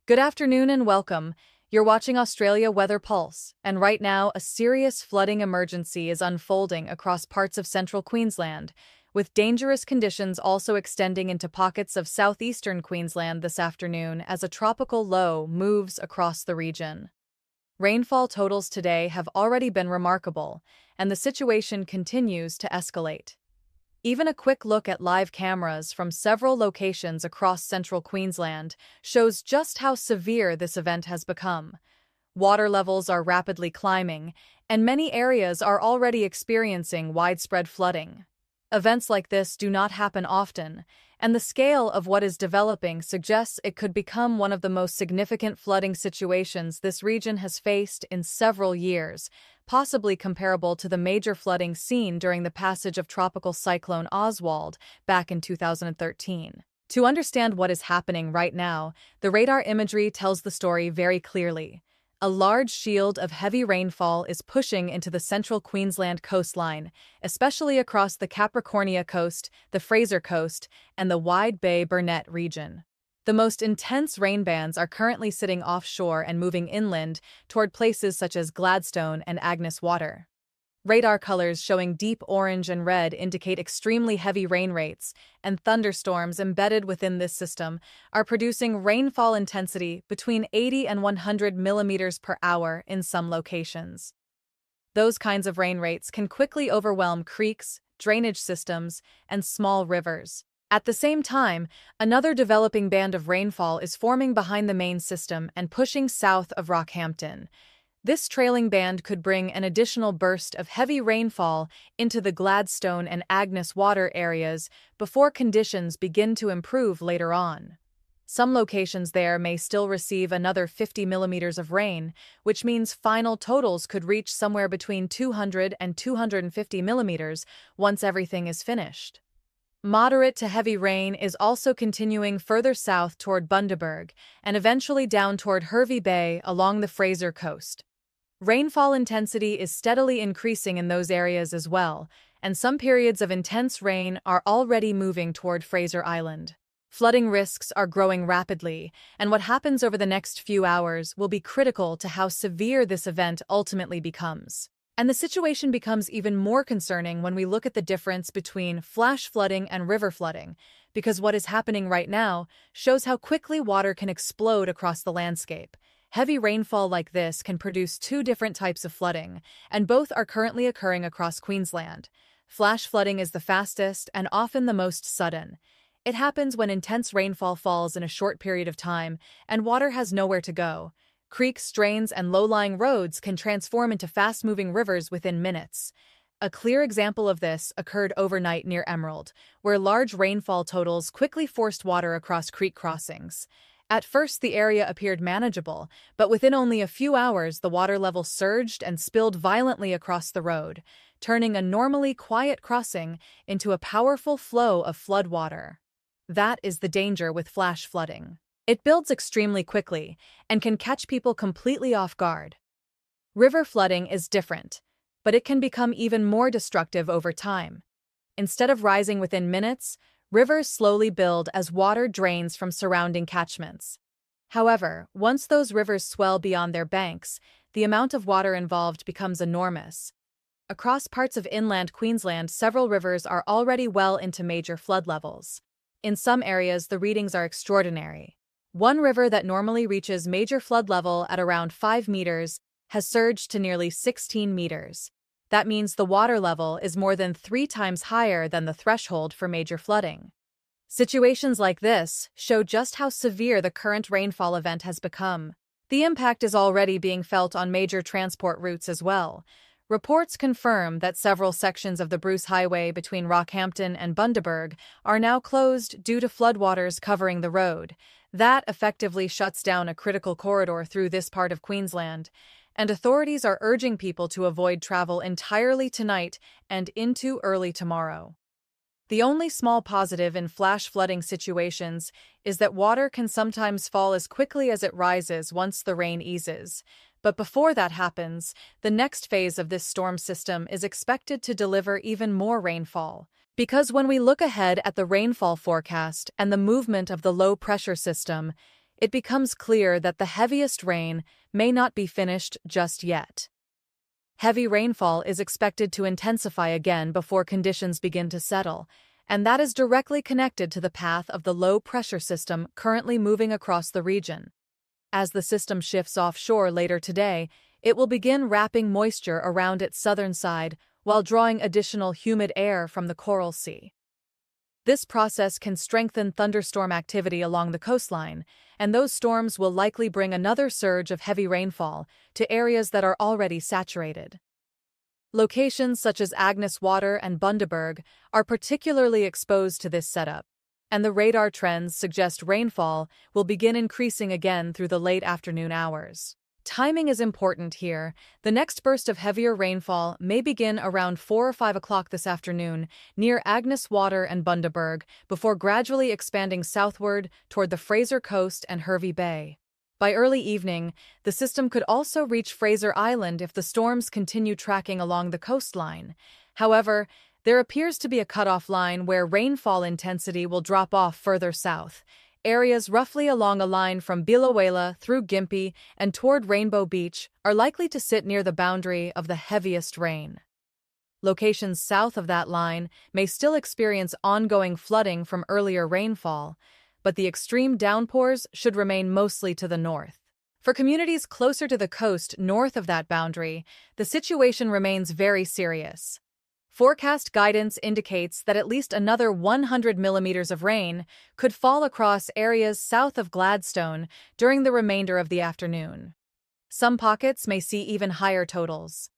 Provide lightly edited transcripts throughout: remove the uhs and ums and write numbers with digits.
Good afternoon and welcome. You're watching Australia Weather Pulse, and right now a serious flooding emergency is unfolding across parts of central Queensland, with dangerous conditions also extending into pockets of southeastern Queensland this afternoon as a tropical low moves across the region. Rainfall totals today have already been remarkable, and the situation continues to escalate. Even a quick look at live cameras from several locations across central Queensland shows just how severe this event has become. Water levels are rapidly climbing, and many areas are already experiencing widespread flooding. Events like this do not happen often, and the scale of what is developing suggests it could become one of the most significant flooding situations this region has faced in several years, possibly comparable to the major flooding seen during the passage of Tropical Cyclone Oswald back in 2013. To understand what is happening right now, the radar imagery tells the story very clearly. A large shield of heavy rainfall is pushing into the central Queensland coastline, especially across the Capricornia Coast, the Fraser Coast, and the Wide Bay Burnett region. The most intense rain bands are currently sitting offshore and moving inland toward places such as Gladstone and Agnes Water. Radar colors showing deep orange and red indicate extremely heavy rain rates, and thunderstorms embedded within this system are producing rainfall intensity between 80 and 100 millimeters per hour in some locations. Those kinds of rain rates can quickly overwhelm creeks, drainage systems, and small rivers. At the same time, another developing band of rainfall is forming behind the main system and pushing south of Rockhampton. This trailing band could bring an additional burst of heavy rainfall into the Gladstone and Agnes Water areas before conditions begin to improve later on. Some locations there may still receive another 50 millimeters of rain, which means final totals could reach somewhere between 200 and 250 millimeters once everything is finished. Moderate to heavy rain is also continuing further south toward Bundaberg and eventually down toward Hervey Bay along the Fraser Coast. Rainfall intensity is steadily increasing in those areas as well, and some periods of intense rain are already moving toward Fraser Island. Flooding risks are growing rapidly, and what happens over the next few hours will be critical to how severe this event ultimately becomes. And the situation becomes even more concerning when we look at the difference between flash flooding and river flooding, because what is happening right now shows how quickly water can explode across the landscape. Heavy rainfall like this can produce two different types of flooding, and both are currently occurring across Queensland. Flash flooding is the fastest and often the most sudden. It happens when intense rainfall falls in a short period of time and water has nowhere to go. Creeks, drains, and low-lying roads can transform into fast-moving rivers within minutes. A clear example of this occurred overnight near Emerald, where large rainfall totals quickly forced water across creek crossings. At first, the area appeared manageable, but within only a few hours, the water level surged and spilled violently across the road, turning a normally quiet crossing into a powerful flow of floodwater. That is the danger with flash flooding. It builds extremely quickly and can catch people completely off guard. River flooding is different, but it can become even more destructive over time. Instead of rising within minutes, rivers slowly build as water drains from surrounding catchments. However, once those rivers swell beyond their banks, the amount of water involved becomes enormous. Across parts of inland Queensland, several rivers are already well into major flood levels. In some areas, the readings are extraordinary. One river that normally reaches major flood level at around 5 meters has surged to nearly 16 meters. That means the water level is more than 3 times higher than the threshold for major flooding. Situations like this show just how severe the current rainfall event has become. The impact is already being felt on major transport routes as well. Reports confirm that several sections of the Bruce Highway between Rockhampton and Bundaberg are now closed due to floodwaters covering the road. That effectively shuts down a critical corridor through this part of Queensland, and authorities are urging people to avoid travel entirely tonight and into early tomorrow. The only small positive in flash flooding situations is that water can sometimes fall as quickly as it rises once the rain eases. But before that happens, the next phase of this storm system is expected to deliver even more rainfall. Because when we look ahead at the rainfall forecast and the movement of the low-pressure system, it becomes clear that the heaviest rain may not be finished just yet. Heavy rainfall is expected to intensify again before conditions begin to settle, and that is directly connected to the path of the low-pressure system currently moving across the region. As the system shifts offshore later today, it will begin wrapping moisture around its southern side while drawing additional humid air from the Coral Sea. This process can strengthen thunderstorm activity along the coastline, and those storms will likely bring another surge of heavy rainfall to areas that are already saturated. Locations such as Agnes Water and Bundaberg are particularly exposed to this setup, and the radar trends suggest rainfall will begin increasing again through the late afternoon hours. Timing is important here. The next burst of heavier rainfall may begin around 4 or 5 o'clock this afternoon near Agnes Water and Bundaberg before gradually expanding southward toward the Fraser Coast and Hervey Bay. By early evening, the system could also reach Fraser Island if the storms continue tracking along the coastline. However, there appears to be a cutoff line where rainfall intensity will drop off further south. Areas roughly along a line from Bilawela through Gympie and toward Rainbow Beach are likely to sit near the boundary of the heaviest rain. Locations south of that line may still experience ongoing flooding from earlier rainfall, but the extreme downpours should remain mostly to the north. For communities closer to the coast north of that boundary, the situation remains very serious. Forecast guidance indicates that at least another 100 millimeters of rain could fall across areas south of Gladstone during the remainder of the afternoon. Some pockets may see even higher totals.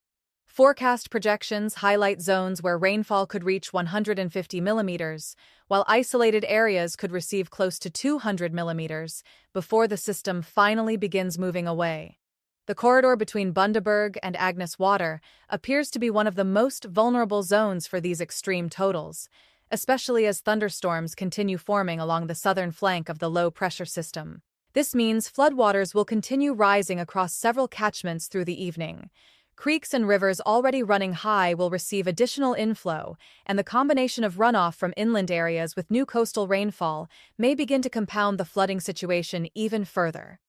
Forecast projections highlight zones where rainfall could reach 150 millimeters, while isolated areas could receive close to 200 millimeters before the system finally begins moving away. The corridor between Bundaberg and Agnes Water appears to be one of the most vulnerable zones for these extreme totals, especially as thunderstorms continue forming along the southern flank of the low-pressure system. This means floodwaters will continue rising across several catchments through the evening. Creeks and rivers already running high will receive additional inflow, and the combination of runoff from inland areas with new coastal rainfall may begin to compound the flooding situation even further.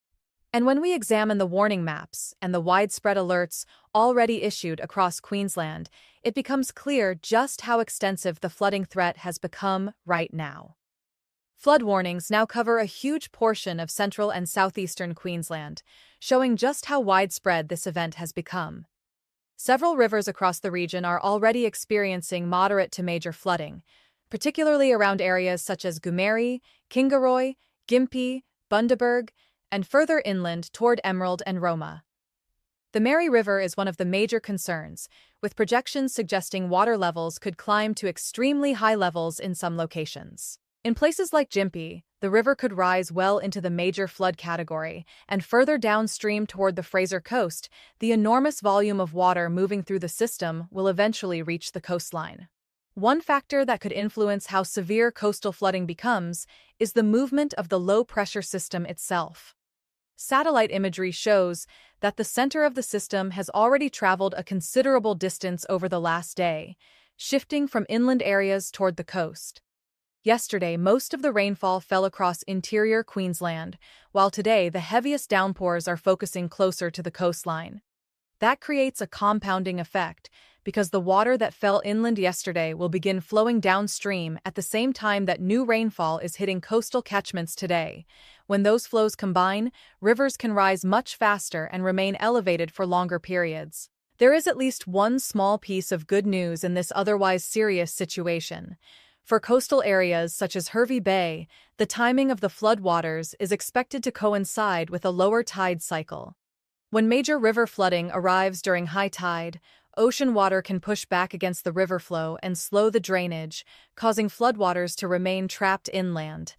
And when we examine the warning maps and the widespread alerts already issued across Queensland, it becomes clear just how extensive the flooding threat has become right now. Flood warnings now cover a huge portion of central and southeastern Queensland, showing just how widespread this event has become. Several rivers across the region are already experiencing moderate to major flooding, particularly around areas such as Goomeri, Kingaroy, Gympie, Bundaberg, and further inland toward Emerald and Roma. The Mary River is one of the major concerns, with projections suggesting water levels could climb to extremely high levels in some locations. In places like Gympie, the river could rise well into the major flood category, and further downstream toward the Fraser Coast, the enormous volume of water moving through the system will eventually reach the coastline. One factor that could influence how severe coastal flooding becomes is the movement of the low-pressure system itself. Satellite imagery shows that the center of the system has already traveled a considerable distance over the last day, shifting from inland areas toward the coast. Yesterday, most of the rainfall fell across interior Queensland, while today the heaviest downpours are focusing closer to the coastline. That creates a compounding effect, because the water that fell inland yesterday will begin flowing downstream at the same time that new rainfall is hitting coastal catchments today. When those flows combine, rivers can rise much faster and remain elevated for longer periods. There is at least one small piece of good news in this otherwise serious situation. For coastal areas such as Hervey Bay, the timing of the floodwaters is expected to coincide with a lower tide cycle. When major river flooding arrives during high tide, ocean water can push back against the river flow and slow the drainage, causing floodwaters to remain trapped inland.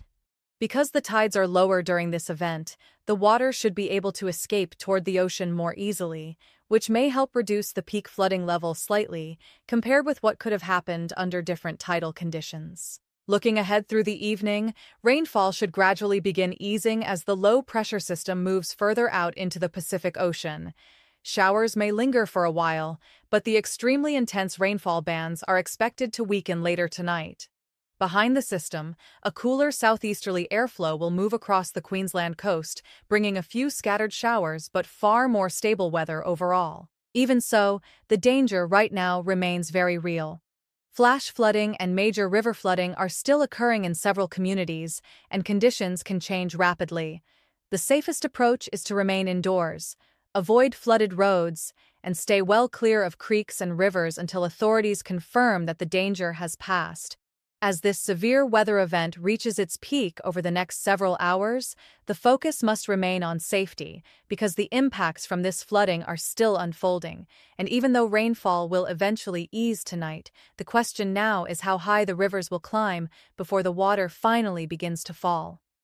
Because the tides are lower during this event, the water should be able to escape toward the ocean more easily, which may help reduce the peak flooding level slightly, compared with what could have happened under different tidal conditions. Looking ahead through the evening, rainfall should gradually begin easing as the low-pressure system moves further out into the Pacific Ocean. Showers may linger for a while, but the extremely intense rainfall bands are expected to weaken later tonight. Behind the system, a cooler southeasterly airflow will move across the Queensland coast, bringing a few scattered showers but far more stable weather overall. Even so, the danger right now remains very real. Flash flooding and major river flooding are still occurring in several communities, and conditions can change rapidly. The safest approach is to remain indoors, avoid flooded roads, and stay well clear of creeks and rivers until authorities confirm that the danger has passed. As this severe weather event reaches its peak over the next several hours, the focus must remain on safety, because the impacts from this flooding are still unfolding, and even though rainfall will eventually ease tonight, the question now is how high the rivers will climb before the water finally begins to fall.